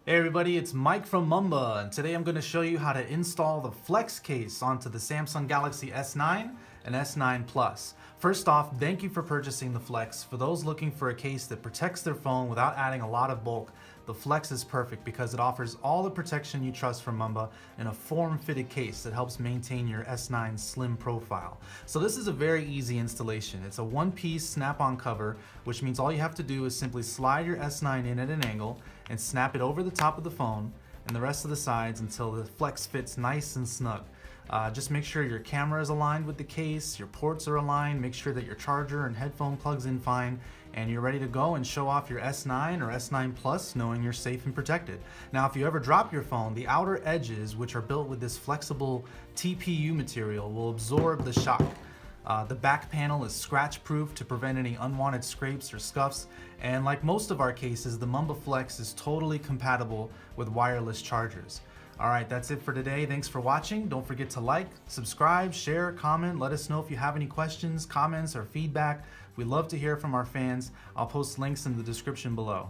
Hey everybody, it's Mike from Mumba, and today I'm going to show you how to install the Flex case onto the Samsung Galaxy S9 and S9 Plus. First off, thank you for purchasing the Flex. For those looking for a case that protects their phone without adding a lot of bulk, the Flex is perfect because it offers all the protection you trust from Mumba in a form-fitted case that helps maintain your S9's slim profile. So this is a very easy installation. It's a one-piece snap-on cover, which means all you have to do is simply slide your S9 in at an angle and snap it over the top of the phone and the rest of the sides until the Flex fits nice and snug. Just make sure your camera is aligned with the case, your ports are aligned, make sure that your charger and headphone plugs in fine, and you're ready to go and show off your S9 or S9 Plus knowing you're safe and protected. Now, if you ever drop your phone, the outer edges, which are built with this flexible TPU material, will absorb the shock. The back panel is scratch proof to prevent any unwanted scrapes or scuffs, and like most of our cases, the Mumba Flex is totally compatible with wireless chargers. Alright, that's it for today. Thanks for watching. Don't forget to like, subscribe, share, comment. Let us know if you have any questions, comments, or feedback. We love to hear from our fans. I'll post links in the description below.